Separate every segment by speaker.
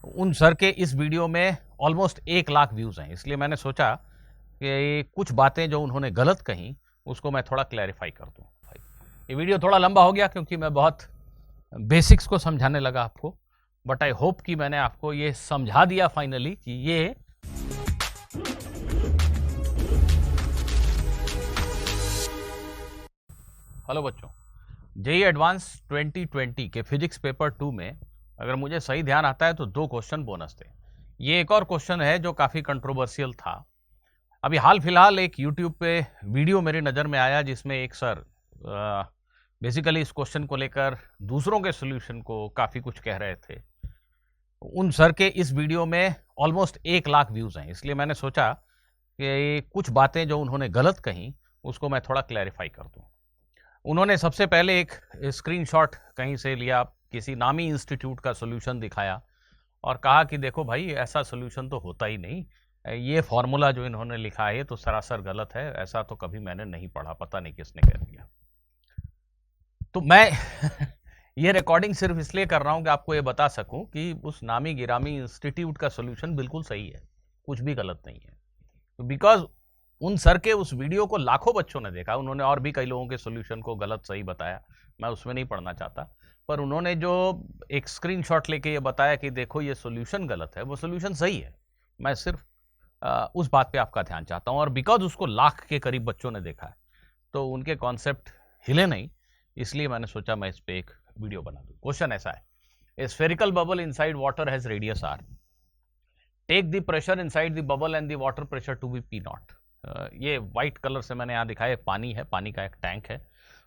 Speaker 1: उन सर के इस वीडियो में ऑलमोस्ट 1 लाख व्यूज़ हैं, इसलिए मैंने सोचा कि कुछ बातें जो उन्होंने गलत कहीं उसको मैं थोड़ा क्लैरिफाई कर दूं। ये वीडियो थोड़ा लंबा हो गया क्योंकि मैं बहुत बेसिक्स को समझाने लगा आपको, बट आई होप कि मैंने आपको ये समझा दिया फाइनली कि ये हेलो बच्चों, जेईई एडवांस 2020 के फिजिक्स पेपर 2 में अगर मुझे सही ध्यान आता है तो 2 क्वेश्चन बोनस थे। ये एक और क्वेश्चन है जो काफ़ी कंट्रोवर्शियल था। अभी हाल फिलहाल एक यूट्यूब पे वीडियो मेरी नज़र में आया जिसमें एक सर बेसिकली इस क्वेश्चन को लेकर दूसरों के सोल्यूशन को काफ़ी कुछ कह रहे थे। उन सर के इस वीडियो में ऑलमोस्ट 1 लाख व्यूज़ हैं, इसलिए मैंने सोचा कि कुछ बातें जो उन्होंने गलत कहीं उसको मैं थोड़ा क्लैरिफाई कर दूं। उन्होंने सबसे पहले एक स्क्रीनशॉट कहीं से लिया, किसी नामी इंस्टीट्यूट का सॉल्यूशन दिखाया और कहा कि देखो भाई, ऐसा सॉल्यूशन तो होता ही नहीं, ये फॉर्मूला जो इन्होंने लिखा है तो सरासर गलत है, ऐसा तो कभी मैंने नहीं पढ़ा, पता नहीं किसने कह दिया। तो मैं ये रिकॉर्डिंग सिर्फ इसलिए कर रहा हूं कि आपको ये बता सकूं कि उस नामी गिरामी इंस्टीट्यूट का सॉल्यूशन बिल्कुल सही है, कुछ भी गलत नहीं है। तो बिकॉज उन सर के उस वीडियो को लाखों बच्चों ने देखा, उन्होंने और भी कई लोगों के सॉल्यूशन को गलत सही बताया, मैं उसमें नहीं पढ़ना चाहता, पर उन्होंने जो एक स्क्रीनशॉट लेके ये बताया कि देखो ये सॉल्यूशन गलत है, वो सॉल्यूशन सही है। मैं सिर्फ उस बात पे आपका ध्यान चाहता हूँ, और बिकॉज उसको लाख के करीब बच्चों ने देखा है तो उनके कॉन्सेप्ट हिले नहीं, इसलिए मैंने सोचा मैं इस पे एक वीडियो बना दूं। क्वेश्चन ऐसा है, a spherical bubble inside water has radius R, take the pressure inside the bubble and the water pressure to be P nought. ये व्हाइट कलर से मैंने यहाँ दिखाया, पानी है, पानी का एक टैंक है,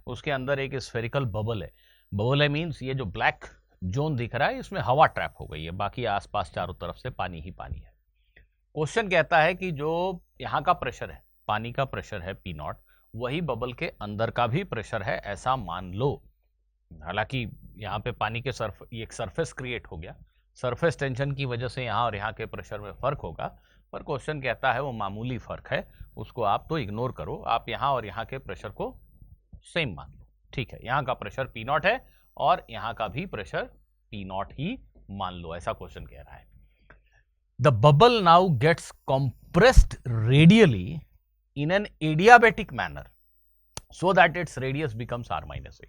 Speaker 1: उसके अंदर एक स्फेरिकल बबल है। बबल है मीन्स ये जो ब्लैक जोन दिख रहा है इसमें हवा ट्रैप हो गई है, बाकी आसपास चारों तरफ से पानी ही पानी है। क्वेश्चन कहता है कि जो यहाँ का प्रेशर है, पानी का प्रेशर है पी नॉट, वही बबल के अंदर का भी प्रेशर है ऐसा मान लो। हालांकि यहाँ पे पानी के एक सरफेस क्रिएट हो गया, सरफेस टेंशन की वजह से यहाँ और यहाँ के प्रेशर में फर्क होगा, पर क्वेश्चन कहता है वो मामूली फर्क है, उसको आप तो इग्नोर करो, आप यहाँ और यहाँ के प्रेशर को सेम मान लो। ठीक है, यहाँ का प्रेशर पी नॉट है और यहाँ का भी प्रेशर पी नॉट ही मान लो, ऐसा क्वेश्चन कह रहा है। The bubble now gets compressed radially in an adiabatic manner so that its radius becomes r minus a।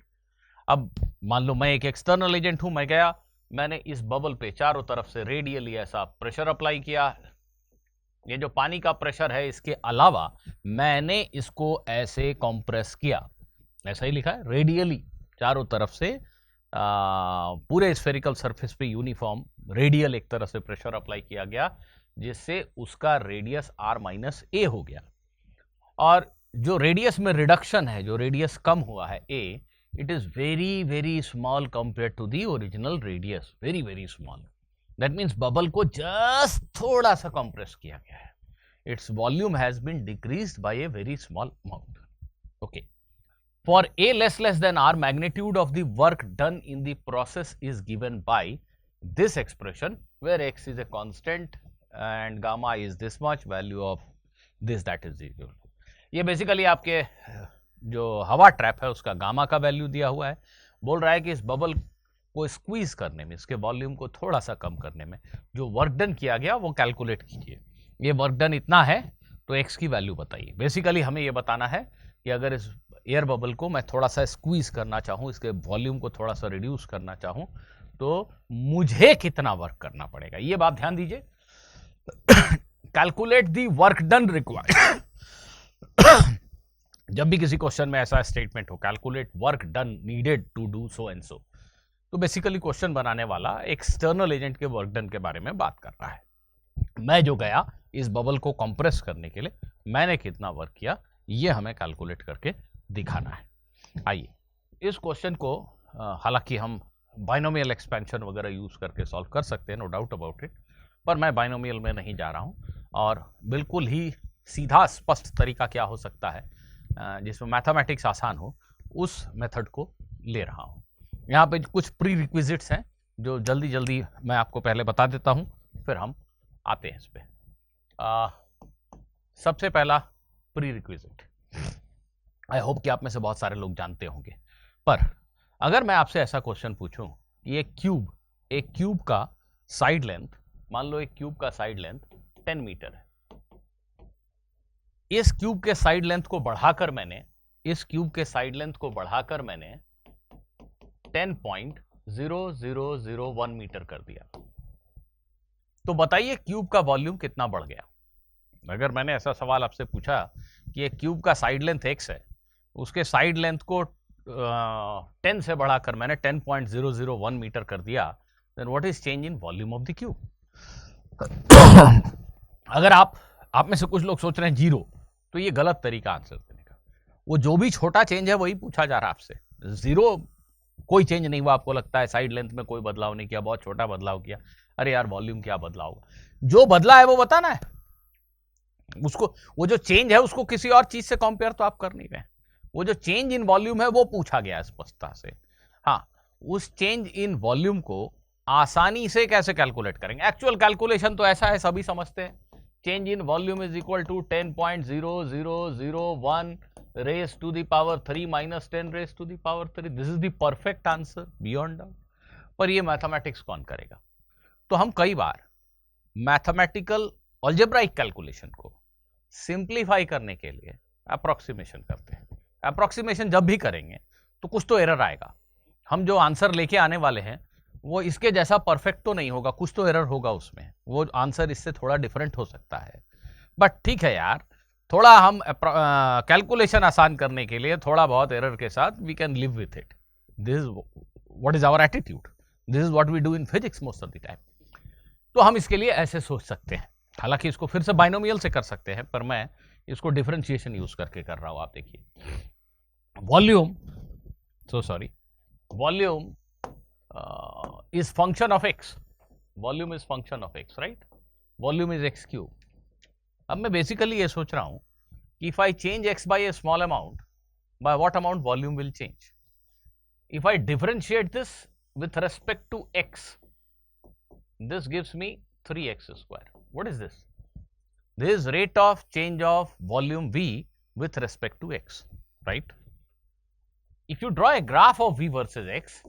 Speaker 1: अब मान लो मैं एक एक्सटर्नल एजेंट हूं, मैं गया, मैंने इस बबल पे चारों तरफ से रेडियली ऐसा प्रेशर अप्लाई किया, ये जो पानी का प्रेशर है इसके अलावा मैंने इसको ऐसे कंप्रेस किया, ऐसा ही लिखा है, रेडियली चारों तरफ से पूरे स्फेरिकल सरफेस पे यूनिफॉर्म रेडियल एक तरह से प्रेशर अप्लाई किया गया, जिससे उसका रेडियस r माइनस ए हो गया। और जो रेडियस में रिडक्शन है, जो रेडियस कम हुआ है a, it is very very small compare to the original radius, very very small. That means bubble को जस्ट थोड़ा सा कंप्रेस किया गया है, its volume has been decreased by a very small amount. Okay, for a less than r, magnitude of the work done in the process is given by this expression where x is a constant and gamma is this much, value of this that is equal to। ये basically आपके जो हवा trap है उसका gamma का value दिया हुआ है, बोल रहा है कि इस बबल को स्क्वीज करने में, इसके वॉल्यूम को थोड़ा सा कम करने में जो वर्क डन किया गया वो कैलकुलेट कीजिए, ये वर्क डन इतना है तो एक्स की वैल्यू बताइए। बेसिकली हमें ये बताना है कि अगर इस एयर बबल को मैं थोड़ा सा स्क्वीज करना चाहूँ, इसके वॉल्यूम को थोड़ा सा रिड्यूस करना चाहूँ, तो मुझे कितना वर्क करना पड़ेगा, ये बात ध्यान दीजिए। Calculate the work done required. जब भी किसी क्वेश्चन में ऐसा स्टेटमेंट हो, calculate work done needed to do so and so, तो बेसिकली क्वेश्चन बनाने वाला एक्सटर्नल एजेंट के वर्क डन के बारे में बात कर रहा है। मैं जो गया इस बबल को कंप्रेस करने के लिए, मैंने कितना वर्क किया, ये हमें कैलकुलेट करके दिखाना है। आइए इस क्वेश्चन को हालांकि हम बाइनोमियल एक्सपेंशन वगैरह यूज करके सॉल्व कर सकते हैं, नो डाउट अबाउट इट, पर मैं बाइनोमियल में नहीं जा रहा हूं और बिल्कुल ही सीधा स्पष्ट तरीका क्या हो सकता है जिसमें मैथमेटिक्स आसान हो, उस मेथड को ले रहा हूं। यहाँ पे कुछ प्री रिक्विजिट्स हैं जो जल्दी जल्दी मैं आपको पहले बता देता हूं, फिर हम आते हैं इस पे। सबसे पहला प्री रिक्विजिट, आई होप कि आप में से बहुत सारे लोग जानते होंगे, पर अगर मैं आपसे ऐसा क्वेश्चन पूछूं कि एक क्यूब का साइड लेंथ, मान लो एक क्यूब का साइड लेंथ 10 मीटर है। इस क्यूब के साइड लेंथ को बढ़ाकर मैंने 10.0001 मीटर कर दिया। तो बताइए क्यूब का वॉल्यूम कितना बढ़ गया। अगर मैंने ऐसा सवाल आपसे पूछा कि एक क्यूब का साइड लेंथ x है, उसके साइड लेंथ को 10 से बढ़ाकर मैंने 10.001 मीटर कर दिया, then what is change in volume of the cube. अगर आप में से कुछ लोग सोच रहे हैं 0, तो ये गलत तरीका आंसर देने का। वो जो भी छोटा चेंज है वही पूछा जा रहा है आपसे। 0 कोई चेंज नहीं हुआ, आपको लगता है साइड लेंथ में कोई बदलाव नहीं किया, बहुत छोटा बदलाव किया, अरे यार वॉल्यूम क्या बदलाव होगा। जो बदला है वो बताना है उसको। वो जो चेंज है उसको किसी और चीज से कंपेयर तो आप कर नहीं रहे। वो जो चेंज इन वॉल्यूम है वो पूछा गया स्पष्टता से। हाँ, उस चेंज इन वॉल्यूम को आसानी से कैसे कैलकुलेट करेंगे। एक्चुअल कैलकुलेशन तो ऐसा है, सभी समझते हैं। Change in volume is equal to 10.0001 raised to the power 3 minus 10 raised to the power 3. This is the perfect answer beyond doubt. पर ये मैथमेटिक्स कौन करेगा। तो हम कई बार मैथमेटिकल अलजेब्राइक कैलकुलेशन को सिंप्लीफाई करने के लिए अप्रोक्सीमेशन करते हैं। अप्रोक्सीमेशन जब भी करेंगे तो कुछ तो एरर आएगा। हम जो आंसर लेके आने वाले हैं वो इसके जैसा परफेक्ट तो नहीं होगा, कुछ तो एरर होगा उसमें। वो आंसर इससे थोड़ा डिफरेंट हो सकता है, बट ठीक है यार, थोड़ा हम कैलकुलेशन आसान करने के लिए थोड़ा बहुत एरर के साथ we can live with it. This is what is our attitude, this is what we do in physics most of the time. तो हम इसके लिए ऐसे सोच सकते हैं, हालांकि इसको फिर से बाइनोमियल से कर सकते हैं, पर मैं इसको डिफरेंशिएशन यूज करके कर रहा हूं। आप देखिए, volume is function of x. Volume is function of x, right? Volume is x cube. अब मैं बेसिकली ये सोच रहा हूं कि if I change x by a small amount, by what amount volume will change? If I differentiate this with respect to x, this gives me 3x square. What is this? This is rate of change of volume v with respect to x, right? If you draw a graph of v versus x,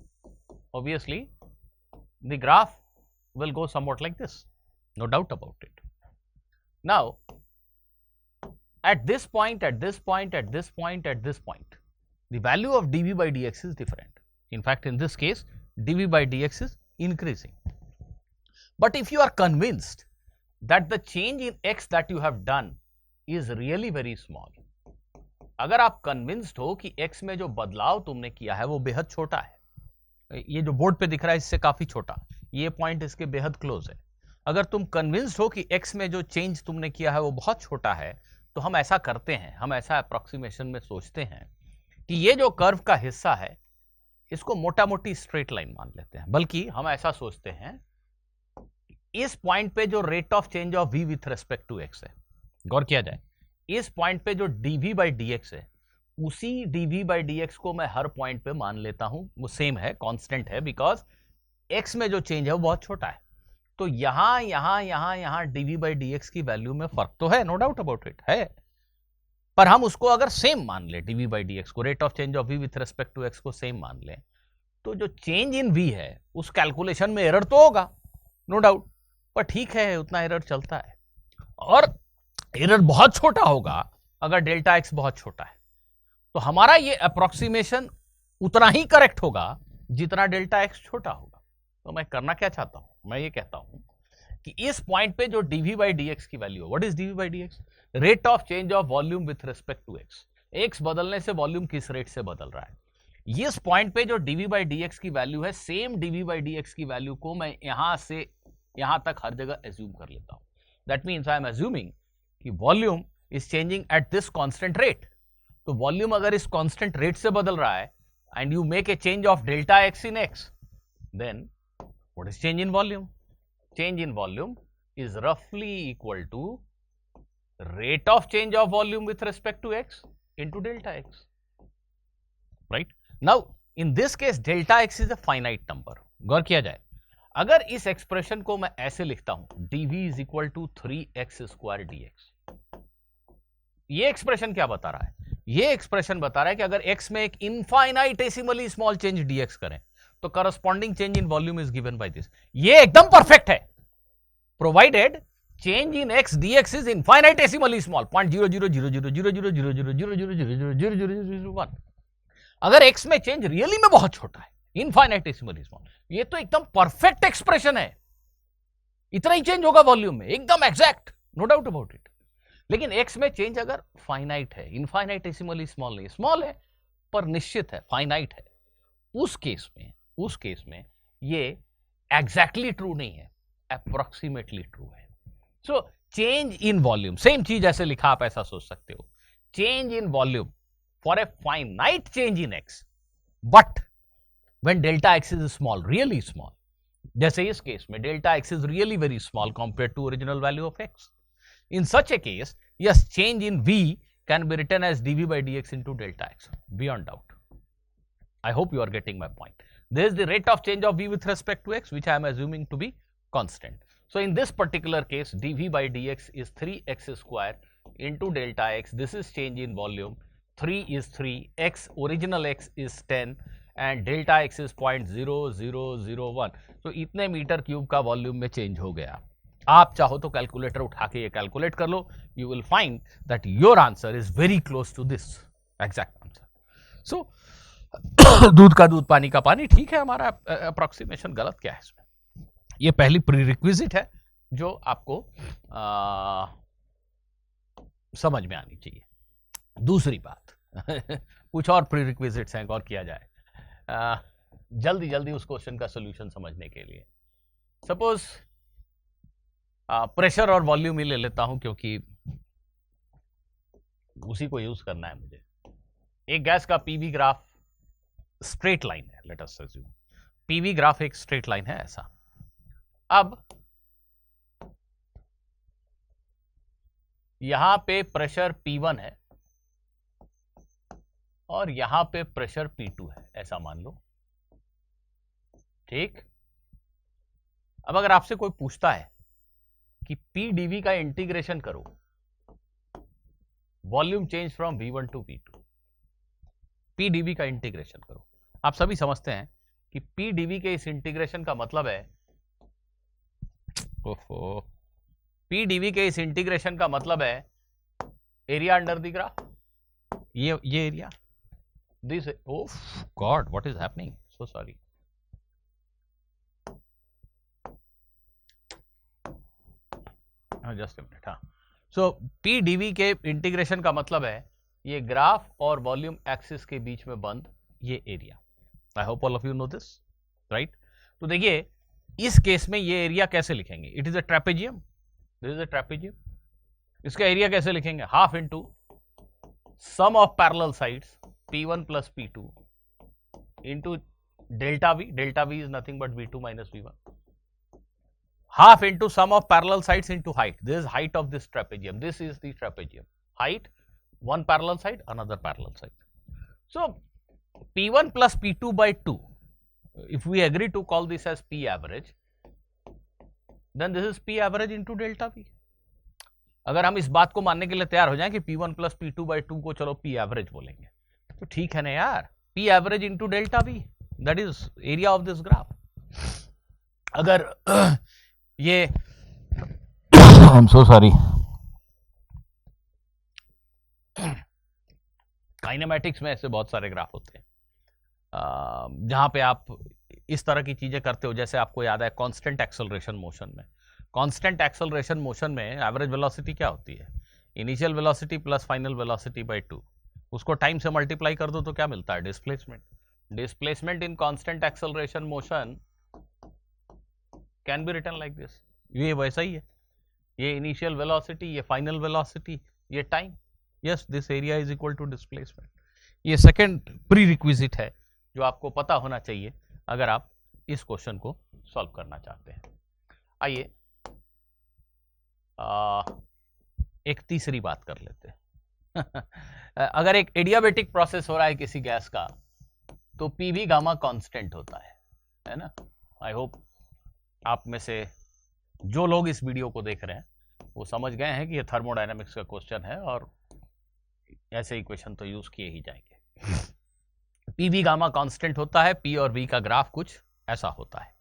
Speaker 1: obviously the graph will go somewhat like this, no doubt about it. Now at this point, the value of dv by dx is different. In fact, in this case dv by dx is increasing. But if you are convinced that the change in x that you have done is really very small, अगर आप convinced हो कि x में जो बदलाव तुमने किया है वो बेहद छोटा है, ये जो बोर्ड पे दिख रहा है इससे काफी छोटा, ये पॉइंट इसके बेहद क्लोज है, अगर तुम कन्विंस्ड हो कि x में जो चेंज तुमने किया है वो बहुत छोटा है, तो हम ऐसा करते हैं, हम ऐसा अप्रोक्सीमेशन में सोचते हैं कि ये जो कर्व का हिस्सा है इसको मोटा मोटी स्ट्रेट लाइन मान लेते हैं। बल्कि हम ऐसा सोचते हैं इस पॉइंट पे जो rate of change of v with respect to x है, गौर किया जाए, इस पॉइंट पे जो dv बाई dx है, उसी dv बाई dx को मैं हर पॉइंट पे मान लेता हूं, वो सेम है, कांस्टेंट है, बिकॉज x में जो चेंज है वो बहुत छोटा है। तो यहां dv बाई dx की वैल्यू में फर्क तो है, नो डाउट अबाउट इट है, पर हम उसको अगर सेम मान ले, dv बाई dx को, rate of change of v with respect to x को सेम मान ले, तो जो चेंज इन v है उस कैलकुलेशन में एरर तो होगा, नो डाउट, पर ठीक है, उतना एरर चलता है। और एरर बहुत छोटा होगा अगर डेल्टा एक्स बहुत छोटा है, तो हमारा ये अप्रोक्सीमेशन उतना ही करेक्ट होगा जितना डेल्टा एक्स छोटा होगा। तो मैं करना क्या चाहता हूं, मैं ये कहता हूं कि इस पॉइंट पे जो dv बाई dx की वैल्यू है, what is dv by dx? Rate of change of volume with respect to x। x बदलने से वॉल्यूम किस रेट से बदल रहा है। इस पॉइंट पे जो dv बाई dx की वैल्यू है, सेम dv बाई dx की वैल्यू को मैं यहां से यहां तक हर जगह एज्यूम कर लेता हूं। That means I am assuming कि volume is changing at this constant rate. तो वॉल्यूम अगर इस कांस्टेंट रेट से बदल रहा है and you make a change of delta X in X, then what is change in volume? Change in volume is रफली equal to rate of change of volume with respect to X into delta X, right? Now in this case delta x is a finite number. गौर किया जाए, अगर इस expression को मैं ऐसे लिखता हूं, dv is equal to 3x square dx, ये एक्सप्रेशन क्या बता रहा है? ये एक्सप्रेशन बता रहा है कि अगर x में एक इनफाइनाइटेसिमली स्मॉल चेंज dx करें तो corresponding change in volume is given by this. ये एकदम परफेक्ट है, provided change in x dx is infinitesimally small, 0.00000000000000001। अगर x में चेंज रियली में बहुत छोटा है, इनफाइनाइटेसिमली स्मॉल, ये तो एकदम परफेक्ट एक्सप्रेशन है, इतना ही चेंज होगा वॉल्यूम में, एकदम exact, no doubt about it. लेकिन x में चेंज अगर फाइनाइट है, इनफाइनाइटेसिमली स्मॉल नहीं, स्मॉल है पर निश्चित है, फाइनाइट है, उस केस में ये एग्जैक्टली ट्रू नहीं है, अप्रोक्सीमेटली ट्रू है। So change in volume, same चीज ऐसे लिखा, आप ऐसा सोच सकते हो, change in volume for a finite change in x, but when delta x is small, really small, जैसे इस केस में delta x is really very small compare to original value of x, in such a case yes, change in v can be written as dv by dx into delta x, beyond doubt. I hope you are getting my point. This is the rate of change of v with respect to x, which I am assuming to be constant. So in this particular case, dv by dx is 3x square into delta x. This is change in volume. 3 is 3, x, original x is 10 and delta x is 0.0001. So इतने metre cube का volume में change हो गया। आप चाहो तो calculator उठा के ये कैलकुलेट कर लो, you will find that your answer is very close to this exact answer. So दूध का दूध पानी का पानी, ठीक है, हमारा अप्रोक्सीमेशन गलत क्या है इसमें, ये पहली प्रीरिक्विजिट है जो आपको समझ में आनी चाहिए। दूसरी बात कुछ और प्रीरिक्विजिट्स हैं, और किया जाए जल्दी जल्दी उस क्वेश्चन का सोल्यूशन समझने के लिए। सपोज प्रेशर और वॉल्यूम ही ले लेता हूं क्योंकि उसी को यूज करना है मुझे। एक गैस का पीवी ग्राफ स्ट्रेट लाइन है, let us assume PV graph एक स्ट्रेट लाइन है ऐसा। अब यहां पे प्रेशर P1 है और यहां पे प्रेशर P2 है, ऐसा मान लो, ठीक। अब अगर आपसे कोई पूछता है कि P dV का इंटीग्रेशन करो, volume change from V1 to P2, P dV का इंटीग्रेशन करो, आप सभी समझते हैं कि P dV के इस इंटीग्रेशन का मतलब है, ओहो, P dV के इस इंटीग्रेशन का मतलब है एरिया अंडर द ग्राफ, ये area, this, oh God what is happening, so sorry, just a minute, हाँ। सो P dV के इंटीग्रेशन का मतलब है ये ग्राफ और वॉल्यूम एक्सिस के बीच में बंद ये area. I hope all of you know this, right. तो देखिए इस केस में ये एरिया कैसे लिखेंगे, it is a trapezium, this is a trapezium, इसका एरिया कैसे लिखेंगे, half into sum of parallel sides P1 plus P2 into delta V, delta V is nothing but V2 minus V1, half into sum of parallel sides into height. This is height of this trapezium. This is the trapezium. Height, one parallel side, another parallel side. So, P1 plus P2 by 2. If we agree to call this as P average, then this is P average into delta V. अगर हम इस बात को मानने के लिए तैयार हो जाएं कि P1 plus P2 by 2 को चलो P average बोलेंगे, तो ठीक है ना यार, P average into delta V, that is area of this graph. अगर ये I am so sorry, kinematics में ऐसे बहुत सारे ग्राफ होते हैं जहां पे आप इस तरह की चीजें करते हो, जैसे आपको याद है कांस्टेंट एक्सेलरेशन मोशन में, कांस्टेंट एक्सेलरेशन मोशन में एवरेज वेलोसिटी क्या होती है, initial velocity plus final velocity bye 2, उसको टाइम से मल्टीप्लाई कर दो तो क्या मिलता है, displacement. Displacement in constant acceleration motion can be written like this, ये वैसा ही है, ये इनिशियल वेलोसिटी, ये फाइनल वेलोसिटी, ये time, yes this area is equal to displacement. ये सेकंड प्री रिक्विजिट है जो आपको पता होना चाहिए अगर आप इस क्वेश्चन को सॉल्व करना चाहते हैं। आइए एक तीसरी बात कर लेते हैं अगर एक एडियाबेटिक प्रोसेस हो रहा है किसी गैस का तो पीवी गामा कांस्टेंट होता है ना। आई होप आप में से जो लोग इस वीडियो को देख रहे हैं वो समझ गए हैं कि ये थर्मोडायनामिक्स का क्वेश्चन है और ऐसे इक्वेशन तो यूज किए ही जाएंगे। पी वी गामा कांस्टेंट होता है, पी और वी का ग्राफ कुछ ऐसा होता है।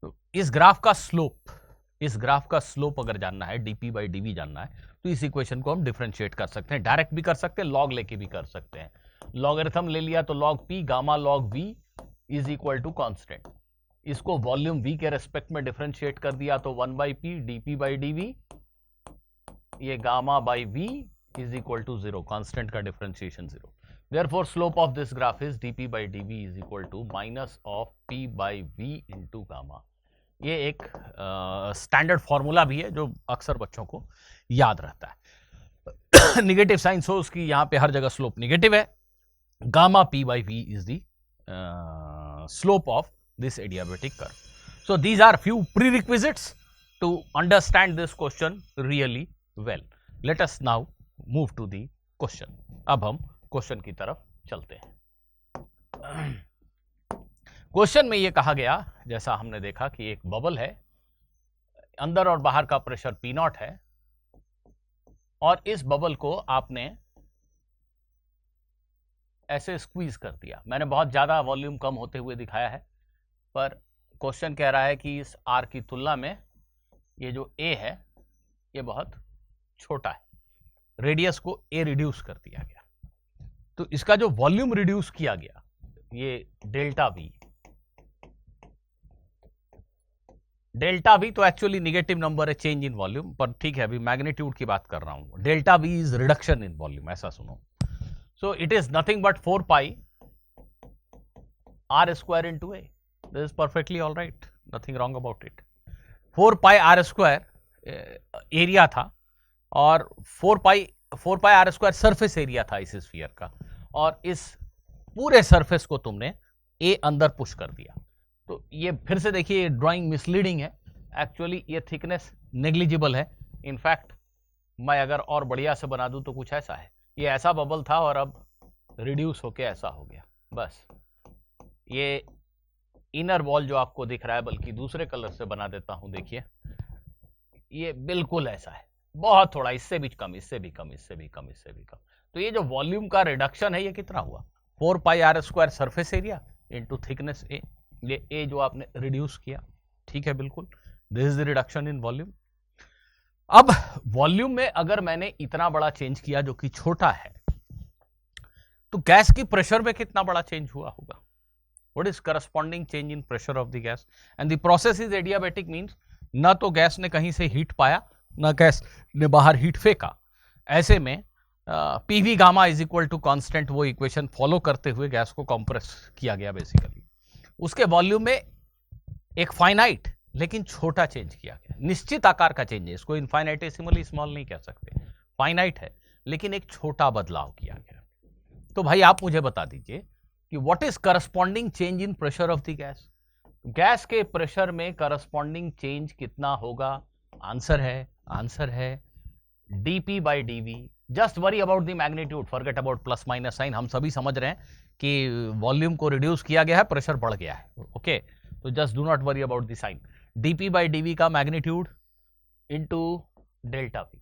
Speaker 1: तो इस ग्राफ का स्लोप अगर जानना है, डीपी बाई डीवी जानना है, तो इस इक्वेशन को हम डिफरेंशिएट कर सकते हैं, डायरेक्ट भी कर सकते हैं, लॉग लेके भी कर सकते हैं। लॉगरिथम ले लिया तो log P gamma log V is equal to constant, इसको वॉल्यूम वी के रेस्पेक्ट में डिफरेंशिएट कर दिया तो 1 by P dP by dV, ये gamma by V is equal to 0, constant का differentiation 0। Therefore, slope of this graph is dp by dv is equal to minus of p by v into gamma। ये एक standard formula भी है जो अक्सर बच्चों को याद रहता है। निगेटिव साइन सो उसकी यहाँ पे हर जगह स्लोप निगेटिव है। Gamma p by v is the slope of this adiabatic curve। So these are few prerequisites to understand this question really well। Let us now move to the question। अब हम question की तरफ चलते हैं। Question में यह कहा गया, जैसा हमने देखा कि एक बबल है, अंदर और बाहर का प्रेशर पी नॉट है, और इस बबल को आपने ऐसे स्क्वीज कर दिया। मैंने बहुत ज्यादा वॉल्यूम कम होते हुए दिखाया है, पर क्वेश्चन कह रहा है कि इस आर की तुलना में ये जो ए है ये बहुत छोटा है, रेडियस को ए रिड्यूस कर दिया गया, तो इसका जो वॉल्यूम रिड्यूस किया गया ये डेल्टा वी तो एक्चुअली निगेटिव नंबर है, चेंज इन वॉल्यूम, पर ठीक है अभी मैग्नीट्यूड की बात कर रहा हूं। Delta v is reduction in volume, ऐसा सुनो। So it is nothing but 4 pi r square into a. This is perfectly all right, nothing wrong about it. 4 pi r square area था, और 4 pi r square surface area था इस sphere का, और इस पूरे सरफेस को तुमने ए अंदर पुश कर दिया। तो ये फिर से देखिए ड्राइंग मिसलीडिंग है, एक्चुअली ये थिकनेस नेग्लिजिबल है। इनफैक्ट मैं अगर और बढ़िया से बना दूं तो कुछ ऐसा है, ये ऐसा बबल था और अब रिड्यूस होके ऐसा हो गया। बस ये इनर वॉल जो आपको दिख रहा है, बल्कि दूसरे कलर से बना देता हूं, देखिए ये बिल्कुल ऐसा है, बहुत थोड़ा, इससे भी कम, इससे भी कम, इससे भी कम, इससे भी कम। तो ये जो वॉल्यूम का रिडक्शन है ये कितना हुआ? 4 pi r square surface area into thickness a, ये ए जो आपने रिड्यूस किया, ठीक है, बिल्कुल this is the reduction in volume. अब वॉल्यूम में अगर मैंने इतना बड़ा चेंज किया जो कि छोटा है, तो गैस की प्रेशर में कितना बड़ा चेंज हुआ होगा? What is corresponding change in pressure of the gas? And the process is adiabatic, means ना तो गैस ने कहीं से हीट पाया, ना गैस ने बाहर हीट फेंका। ऐसे में p v gamma is equal to constant, वो इक्वेशन फॉलो करते हुए गैस को कंप्रेस किया गया बेसिकली। उसके वॉल्यूम में एक फाइनाइट लेकिन छोटा चेंज किया गया, निश्चित आकार का चेंज है, इसको इनफाइनाइटेसिमली स्मॉल नहीं कह सकते, फाइनाइट है लेकिन एक छोटा बदलाव किया गया। तो भाई आप मुझे बता दीजिए कि what is corresponding change in pressure of the gas? Gas के प्रेशर में करस्पॉन्डिंग चेंज कितना होगा? आंसर है dp by dv। Just worry about the magnitude, forget about plus minus sign. हम सभी समझ रहे हैं कि वॉल्यूम को रिड्यूस किया गया है, प्रेशर बढ़ गया है, ओके, तो just do not worry about the sign. dp by dv का मैग्नीट्यूड इनटू डेल्टा v।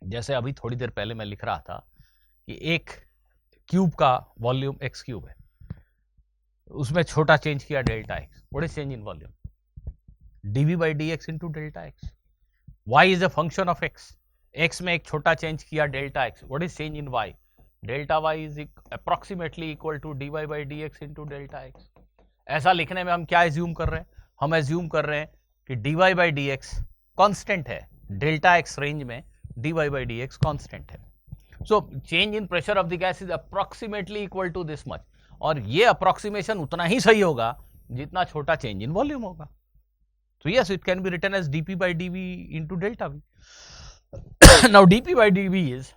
Speaker 1: जैसे अभी थोड़ी देर पहले मैं लिख रहा था कि एक क्यूब का वॉल्यूम x क्यूब है, उसमें छोटा चेंज किया delta x, what is change in volume? dv by dx into delta x। y is a function of x, x में एक छोटा चेंज किया delta x, what is change in y? Delta y is approximately equal to dy by dx into delta x। ऐसा लिखने में हम क्या assume कर रहे हैं? हम एज्यूम कर रहे हैं कि dy by dx कांस्टेंट है, डेल्टा x रेंज में dy by dx कांस्टेंट है। So change in pressure of the gas is approximately equal to this much, और ये अप्रोक्सीमेशन उतना ही सही होगा जितना छोटा चेंज इन वॉल्यूम होगा। So yes, it can be written as dp by dv into delta v. Now dp by dv is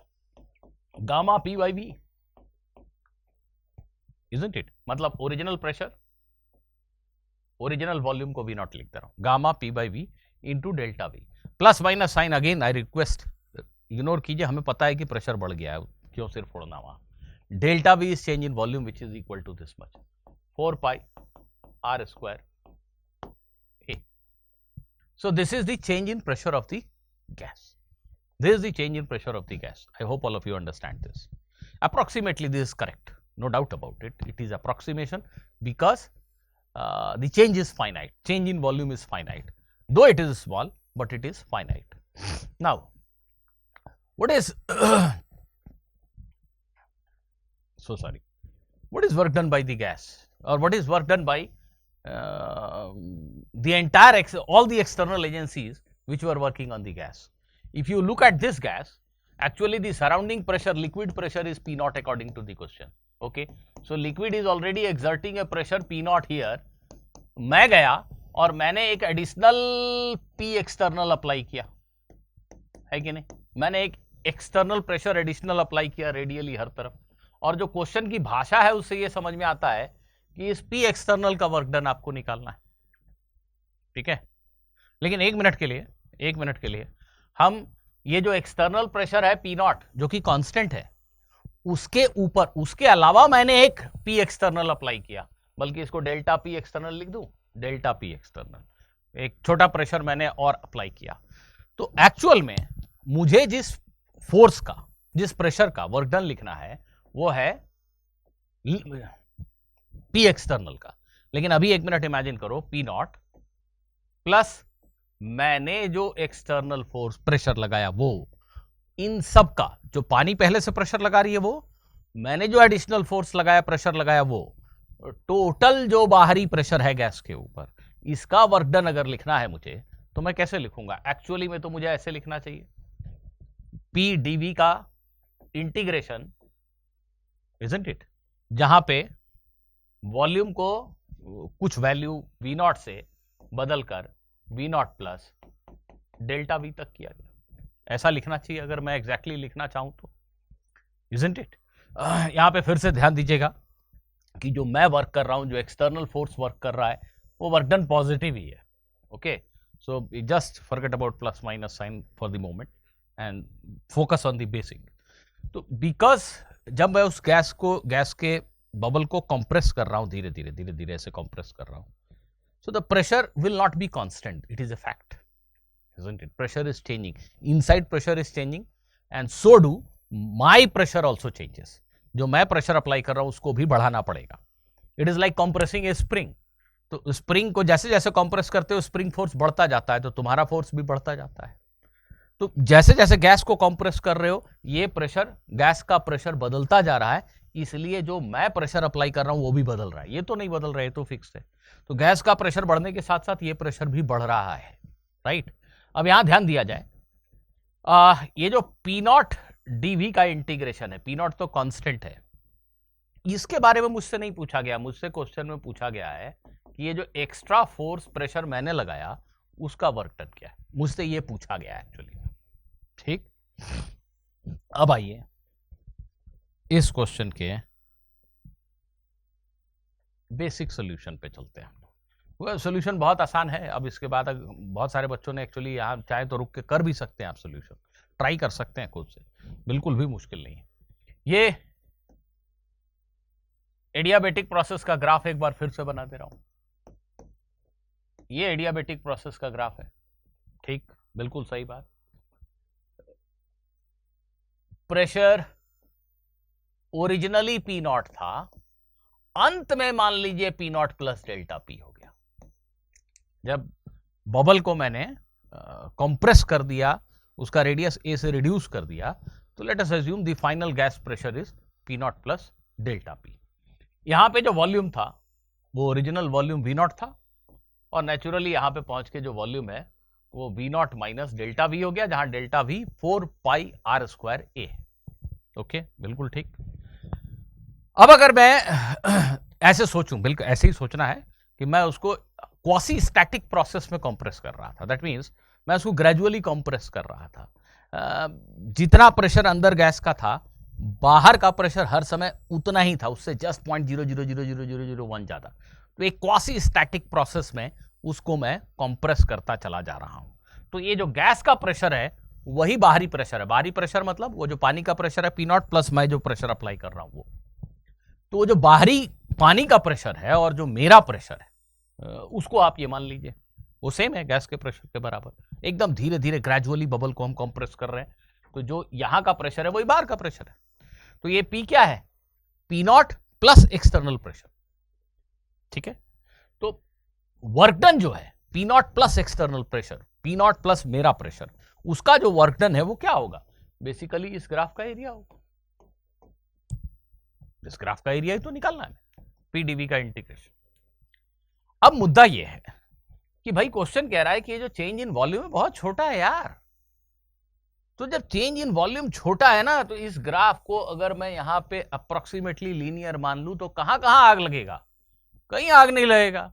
Speaker 1: gamma p by v, isn't it? मतलब ओरिजिनल प्रेशर, ओरिजिनल वॉल्यूम को भी naught लिख दे रहा हूं, gamma p by v into delta v। Plus minus sign again I request ignore कीजिए, हमें पता है कि प्रेशर बढ़ गया है, क्यों सिर्फ फोड़ना वहां। Delta v is change in volume which is equal to this much, 4 pi r square. So this is the change in pressure of the gas. This is the change in pressure of the gas. I hope all of you understand this. Approximately this is correct. no doubt about it. It is approximation because the change is finite. Change in volume is finite, though it is small, but it is finite. Now, what is so sorry. What is work done by the gas, or what is work done by the entire all the external agencies which were working on the gas? If you look at this gas, actually the surrounding pressure, liquid pressure is P naught according to the question. Okay, so liquid is already exerting a pressure P naught here. मैं गया और मैंने एक additional P external apply किया, है कि नहीं? मैंने एक एक्सटर्नल प्रेशर एडिशनल अप्लाई किया रेडियली हर तरफ, और जो क्वेश्चन की भाषा है उससे ये समझ में आता है कि इस P एक्सटर्नल का वर्क डन आपको निकालना है, ठीक है? लेकिन एक मिनट के लिए हम ये जो एक्सटर्नल प्रेशर है P नॉट जो कि कांस्टेंट है, उसके ऊपर उसके अलावा मैंने एक P एक्सटर्नल अप्लाई किया, बल्कि इसको डेल्टा P एक्सटर्नल लिख दूं, डेल्टा P एक्सटर्नल, एक छोटा प्रेशर मैंने और अप्लाई किया। तो एक्चुअल में मुझे जिस फोर्स का, जिस प्रेशर का वर्क डन लिखना है वो है P एक्सटर्नल का। लेकिन अभी एक मिनट इमेजिन करो, P नॉट प्लस मैंने जो एक्सटर्नल फोर्स प्रेशर लगाया वो, इन सब का जो पानी पहले से प्रेशर लगा रही है वो, मैंने जो एडिशनल फोर्स लगाया, प्रेशर लगाया वो, टोटल जो बाहरी प्रेशर है गैस के ऊपर, इसका वर्क डन अगर लिखना है मुझे तो मैं कैसे लिखूंगा? एक्चुअली में तो मुझे ऐसे लिखना चाहिए, P dV का इंटीग्रेशन, इजंट इट, जहां पे वॉल्यूम को कुछ वैल्यू V नॉट से बदलकर V not plus delta V तक किया गया। ऐसा लिखना चाहिए अगर मैं एग्जैक्टली लिखना चाहूं तो, इजंट इट? यहां पे फिर से ध्यान दीजिएगा कि जो मैं वर्क कर रहा हूं, जो एक्सटर्नल फोर्स वर्क कर रहा है, वो वर्क डन पॉजिटिव ही है। Okay, so just forget about plus minus sign for the moment and focus on the basic. तो बिकॉज जब मैं उस गैस के बबल को कंप्रेस कर रहा हूं, धीरे धीरे ऐसे कंप्रेस कर रहा हूं, so the pressure will not be constant, it is a fact, isn't it? Pressure is changing, inside pressure is changing and so do my pressure also changes. जो मैं प्रेशर अप्लाई कर रहा हूं उसको भी बढ़ाना पड़ेगा। It is like compressing A spring. तो स्प्रिंग को जैसे जैसे कंप्रेस करते हो स्प्रिंग फोर्स बढ़ता जाता है, तो तुम्हारा फोर्स भी बढ़ता जाता है। तो जैसे जैसे गैस को कंप्रेस कर रहे हो, ये प्रेशर, गैस का प्रेशर बदलता जा रहा है, इसलिए जो मैं प्रेशर अप्लाई कर रहा हूं वो भी बदल रहा है। ये तो नहीं बदल रहा है, तो फिक्स है। तो गैस का प्रेशर बढ़ने के साथ साथ ये प्रेशर भी बढ़ रहा है, राइट? अब यहां ध्यान दिया जाए, ये जो P नॉट dV का इंटीग्रेशन है, P नॉट तो कांस्टेंट है, इसके बारे में मुझसे नहीं पूछा गया। मुझसे क्वेश्चन में पूछा गया है कि ये जो एक्स्ट्रा फोर्स प्रेशर मैंने लगाया उसका वर्क डन क्या है, मुझसे ये पूछा गया एक्चुअली। ठीक, अब आइए इस क्वेश्चन के बेसिक सॉल्यूशन पे चलते हैं। सॉल्यूशन बहुत आसान है। अब इसके बाद बहुत सारे बच्चों ने एक्चुअली यहाँ चाहे तो रुक के कर भी सकते हैं, आप सॉल्यूशन ट्राई कर सकते हैं खुद से, बिल्कुल भी मुश्किल नहीं है। ये एडियाबेटिक प्रोसेस का ग्राफ एक बार फिर से बना दे रहा हूं। ये एडियाबेटिक प्रोसेस का ग्राफ है, ठीक, बिल्कुल सही बात। प्रेशर ओरिजिनली P नॉट था, अंत में मान लीजिए P not plus delta P हो गया। जब बबल को मैंने कंप्रेस कर दिया, उसका रेडियस A से रिड्यूस कर दिया, तो let us assume the final gas pressure is P not plus delta P। यहां पे जो वॉल्यूम था वो ओरिजिनल वॉल्यूम V नॉट था, और नेचुरली यहां पे पहुंच के जो वॉल्यूम है वो V not minus delta V हो गया, जहां delta V 4 pi R square A। Okay, बिल्कुल ठीक। अब अगर मैं ऐसे सोचूं, बिल्कुल ऐसे ही सोचना है कि मैं उसको क्वासी स्टैटिक प्रोसेस में कंप्रेस कर रहा था, दैट मीन्स मैं उसको ग्रेजुअली कंप्रेस कर रहा था। जितना प्रेशर अंदर गैस का था, बाहर का प्रेशर हर समय उतना ही था, उससे जस्ट 0.0000001 ज्यादा। तो एक क्वासी स्टैटिक प्रोसेस में उसको मैं कंप्रेस करता चला जा रहा हूं। तो ये जो गैस का प्रेशर है वही बाहरी प्रेशर है। बाहरी प्रेशर मतलब वो जो पानी का प्रेशर है P नॉट प्लस मैं जो प्रेशर अप्लाई कर रहा हूं वो। तो वो जो बाहरी पानी का प्रेशर है और जो मेरा प्रेशर है उसको आप ये मान लीजिए वो सेम है, गैस के प्रेशर के बराबर। एकदम धीरे धीरे ग्रेजुअली बबल को हम कंप्रेस कर रहे हैं, तो जो यहां का प्रेशर है वही बाहर का प्रेशर है। तो ये P क्या है? P not plus external pressure, ठीक है। तो वर्क डन जो है P naught plus external pressure, p naught plus मेरा प्रेशर, उसका जो वर्क डन है वो क्या होगा, बेसिकली इस ग्राफ का एरिया होगा। इस ग्राफ का एरिया ही तो निकालना है, पीडीवी का इंटीग्रेशन। अब मुद्दा यह है कि भाई क्वेश्चन कह रहा है कि ये जो चेंज इन वॉल्यूम है बहुत छोटा है यार। तो जब चेंज इन वॉल्यूम छोटा है ना, तो इस ग्राफ को अगर मैं यहां पे अप्रोक्सीमेटली लीनियर मान लूं तो कहां कहां आग लगेगा, कहीं आग नहीं लगेगा,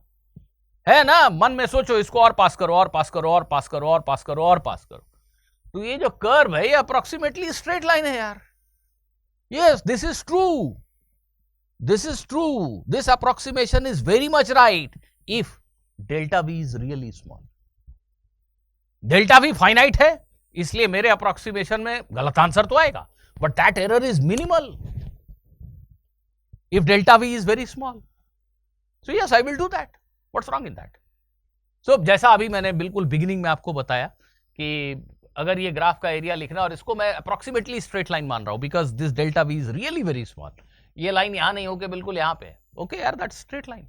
Speaker 1: है ना। मन में सोचो, इसको और पास करो, और पास करो, और पास करो, और पास करो, और पास करो, तो ये जो कर्व है ये अप्रोक्सीमेटली स्ट्रेट लाइन है यार। Yes, this is true, this is true, this approximation is very much right if delta v is really small. Delta v finite है, इसलिए मेरे अप्रोक्सीमेशन में गलत आंसर तो आएगा, but that error is minimal if delta v is very small. So yes, I will do that, what's wrong in that. So जैसा अभी मैंने बिल्कुल बिगिनिंग में आपको बताया कि अगर ये ग्राफ का एरिया लिखना और इसको मैं अप्रोक्सीमेटली स्ट्रेट लाइन मान रहा हूं because this delta v is really very small, ये लाइन यहां नहीं होके बिल्कुल यहां पे, ओके यार, दैट स्ट्रेट लाइन।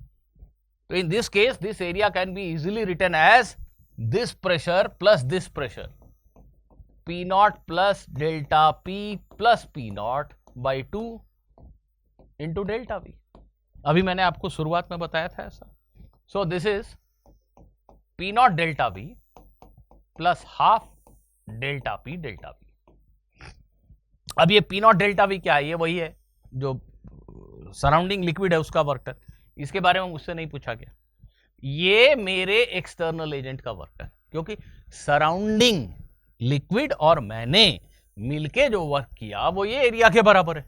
Speaker 1: तो in this case this area can be easily written as this pressure plus this pressure, p naught plus delta p plus p naught by 2 into delta v. अभी मैंने आपको शुरुआत में बताया था ऐसा। So this is p naught delta v plus half delta p delta v. अब ये पी नॉट डेल्टा वी क्या है, ये वही है जो सराउंडिंग लिक्विड है उसका वर्क डन, इसके बारे में मुझसे नहीं पूछा गया। ये मेरे एक्सटर्नल एजेंट का वर्क डन, क्योंकि सराउंडिंग लिक्विड और मैंने मिलके जो वर्क किया वो ये एरिया के बराबर है।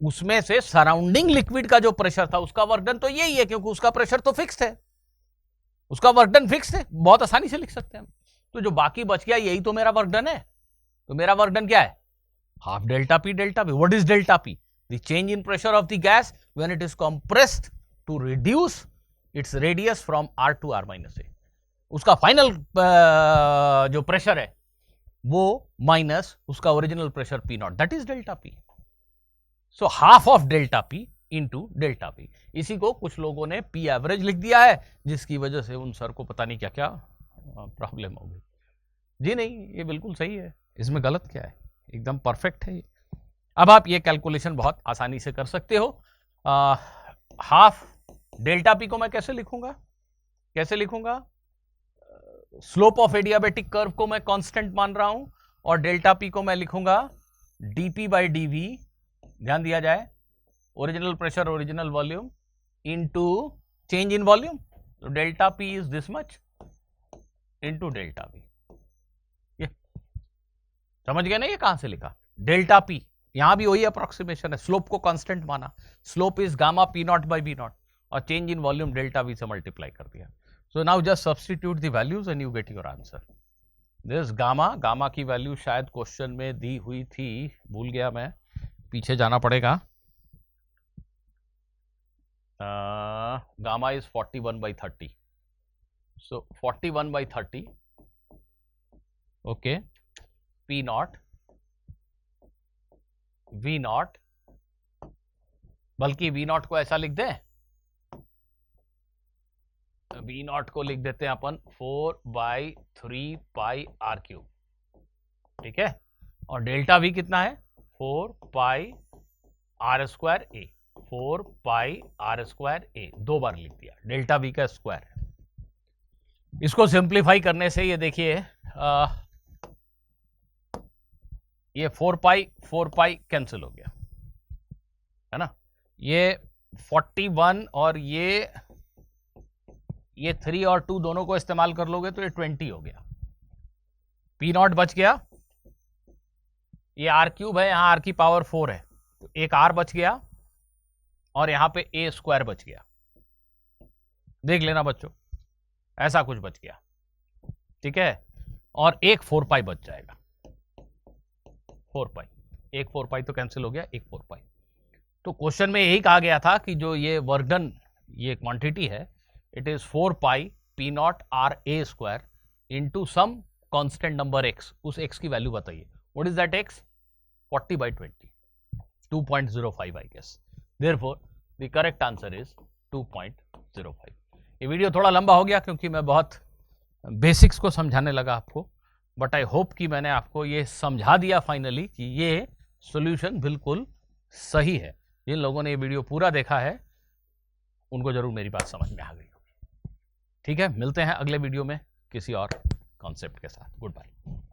Speaker 1: उसमें से सराउंडिंग लिक्विड का जो प्रेशर था उसका वर्क डन तो यही है, क्योंकि उसका प्रेशर तो फिक्स्ड है, उसका वर्क डन फिक्स्ड है, बहुत आसानी से लिख सकते हैं हम। तो जो बाकी बच गया यही तो मेरा वर्क डन है। तो मेरा वर्क डन क्या है, half delta p delta v. What is delta p? The change in pressure of the gas when it is compressed to reduce its radius from r to r minus a. उसका final जो pressure है वो minus उसका original pressure p naught, that is delta p. So half of delta p into delta p. इसी को कुछ लोगों ने पी एवरेज लिख दिया है, जिसकी वजह से उन सर को पता नहीं क्या क्या प्रॉब्लम हो गई। जी नहीं, ये बिल्कुल सही है, इसमें गलत क्या है, एकदम परफेक्ट है ये। अब आप ये कैलकुलेशन बहुत आसानी से कर सकते हो। हाफ डेल्टा पी को मैं कैसे लिखूंगा, कैसे लिखूंगा, स्लोप ऑफ एडियाबेटिक कर्व को मैं कांस्टेंट मान रहा हूं, और डेल्टा पी को मैं लिखूंगा डीपी बाई डीवी, ध्यान दिया जाए, original pressure original volume into change in volume. तो delta p is this much into delta v. ये समझ गए ना, ये कहां से लिखा, डेल्टा पी, यहां भी वही अप्रोक्सीमेशन है, स्लोप को कांस्टेंट माना, slope is gamma p naught by b naught, और change in volume delta v से मल्टीप्लाई कर दिया। So now just substitute the values and you get your answer. This gamma की वैल्यू शायद question में दी हुई थी, भूल गया मैं, पीछे जाना पड़ेगा। Gamma is 41/30, so 41/30, okay, p naught v naught, बल्कि वी नॉट को ऐसा लिख दें, वी नॉट को लिख देते हैं अपन 4/3 पाई आर क्यूब, ठीक है, और डेल्टा वी कितना है 4 pi r square a, 4 pi r square a, दो बार लिख दिया, डेल्टा वी का स्क्वायर है। इसको सिंप्लीफाई करने से ये देखिए, ये 4 पाई कैंसिल हो गया, है ना, ये 41 और ये 3 और 2 दोनों को इस्तेमाल कर लोगे तो ये 20 हो गया, पी नॉट बच गया, ये आर क्यूब है, यहां आर की पावर 4 है, तो एक आर बच गया, और यहां पे ए स्क्वायर बच गया, देख लेना बच्चों, ऐसा कुछ बच गया, ठीक है, और एक 4 पाई बच जाएगा, 4 पाई, एक 4 पाई तो कैंसिल हो गया, एक 4 पाई। तो क्वेश्चन में यही कहा गया था कि जो ये वर्क डन, ये क्वांटिटी है, it is 4 pi p naught r a square into some constant number x, उस एक्स की वैल्यू बताइए, what is that x, 40/20, 2.05 I guess, therefore the correct answer is 2.05। ये वीडियो थोड़ा लंबा हो गया क्योंकि मैं बहुत बेसिक्स को समझाने लगा आपको, बट आई होप कि मैंने आपको ये समझा दिया फाइनली कि ये सॉल्यूशन बिल्कुल सही है। जिन लोगों ने ये वीडियो पूरा देखा है उनको जरूर मेरी बात समझ में आ गई होगी। ठीक है, मिलते हैं अगले वीडियो में किसी और कॉन्सेप्ट के साथ। Good bye.